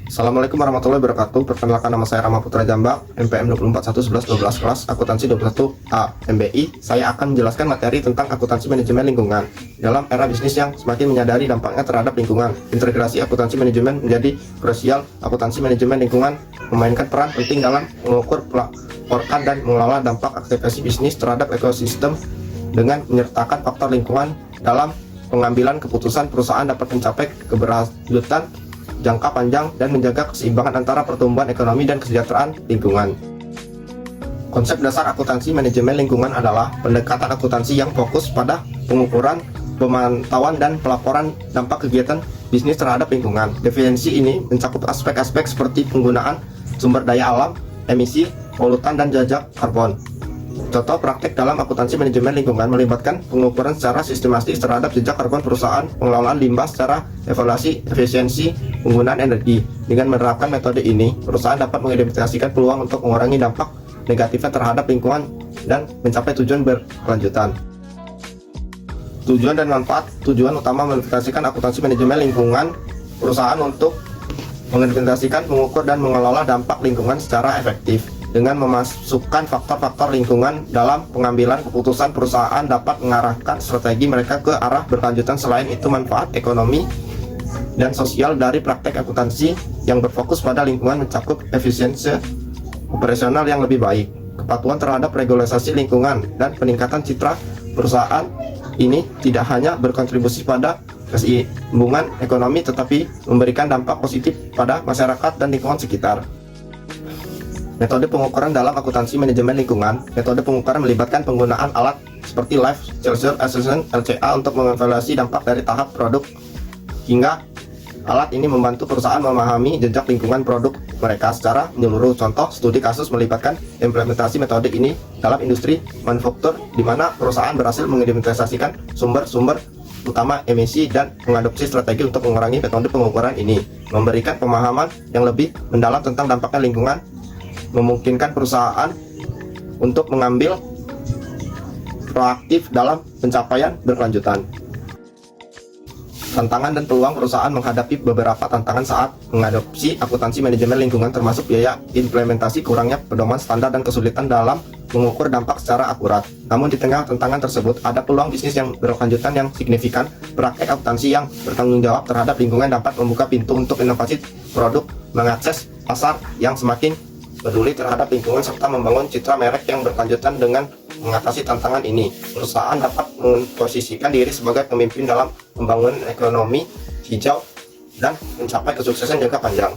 Assalamualaikum warahmatullahi wabarakatuh. Perkenalkan, nama saya Rama Putra Jambak, NPM 2411112 kelas akuntansi 21A MBI. Saya akan menjelaskan materi tentang akuntansi manajemen lingkungan. Dalam era bisnis yang semakin menyadari dampaknya terhadap lingkungan, integrasi akuntansi manajemen menjadi krusial. Akuntansi manajemen lingkungan memainkan peran penting dalam mengukur, melaporkan, dan mengelola dampak aktivasi bisnis terhadap ekosistem dengan menyertakan faktor lingkungan dalam pengambilan keputusan. Perusahaan dapat mencapai keberlanjutan jangka panjang dan menjaga keseimbangan antara pertumbuhan ekonomi dan kesejahteraan lingkungan. Konsep dasar akuntansi manajemen lingkungan adalah pendekatan akuntansi yang fokus pada pengukuran, pemantauan, dan pelaporan dampak kegiatan bisnis terhadap lingkungan. Definisi ini mencakup aspek-aspek seperti penggunaan sumber daya alam, emisi, polutan, dan jajak karbon. Contoh praktek dalam akuntansi manajemen lingkungan melibatkan pengukuran secara sistematis terhadap jejak karbon perusahaan, pengelolaan limbah secara evaluasi efisiensi penggunaan energi. Dengan menerapkan metode ini, perusahaan dapat mengidentifikasikan peluang untuk mengurangi dampak negatifnya terhadap lingkungan dan mencapai tujuan berkelanjutan. Tujuan dan manfaat. Tujuan utama mengimplementasikan akuntansi manajemen lingkungan perusahaan untuk mengimplementasikan, mengukur, dan mengelola dampak lingkungan secara efektif. Dengan memasukkan faktor-faktor lingkungan dalam pengambilan keputusan, perusahaan dapat mengarahkan strategi mereka ke arah berkelanjutan. Selain itu, manfaat ekonomi dan sosial dari praktek akuntansi yang berfokus pada lingkungan mencakup efisiensi operasional yang lebih baik, kepatuhan terhadap regulasi lingkungan, dan peningkatan citra perusahaan. Ini tidak hanya berkontribusi pada keseimbangan ekonomi, tetapi memberikan dampak positif pada masyarakat dan lingkungan sekitar. Metode pengukuran dalam akuntansi manajemen lingkungan. Metode pengukuran melibatkan penggunaan alat seperti Life Cycle Assessment (LCA) untuk mengevaluasi dampak dari tahap produk hingga alat ini membantu perusahaan memahami jejak lingkungan produk mereka secara menyeluruh. Contoh studi kasus melibatkan implementasi metode ini dalam industri manufaktur, di mana perusahaan berhasil mengidentifikasikan sumber-sumber utama emisi dan mengadopsi strategi untuk mengurangi. Metode pengukuran ini memberikan pemahaman yang lebih mendalam tentang dampaknya lingkungan, memungkinkan perusahaan untuk mengambil proaktif dalam pencapaian berkelanjutan. Tantangan dan peluang. Perusahaan menghadapi beberapa tantangan saat mengadopsi akuntansi manajemen lingkungan, termasuk biaya implementasi, kurangnya pedoman standar, dan kesulitan dalam mengukur dampak secara akurat. Namun di tengah tantangan tersebut, ada peluang bisnis yang berkelanjutan yang signifikan. Praktek akuntansi yang bertanggung jawab terhadap lingkungan dapat membuka pintu untuk inovasi produk, mengakses pasar yang semakin peduli terhadap lingkungan, serta membangun citra merek yang berkelanjutan. Dengan mengatasi tantangan ini, perusahaan dapat memposisikan diri sebagai pemimpin dalam membangun ekonomi hijau dan mencapai kesuksesan jangka panjang.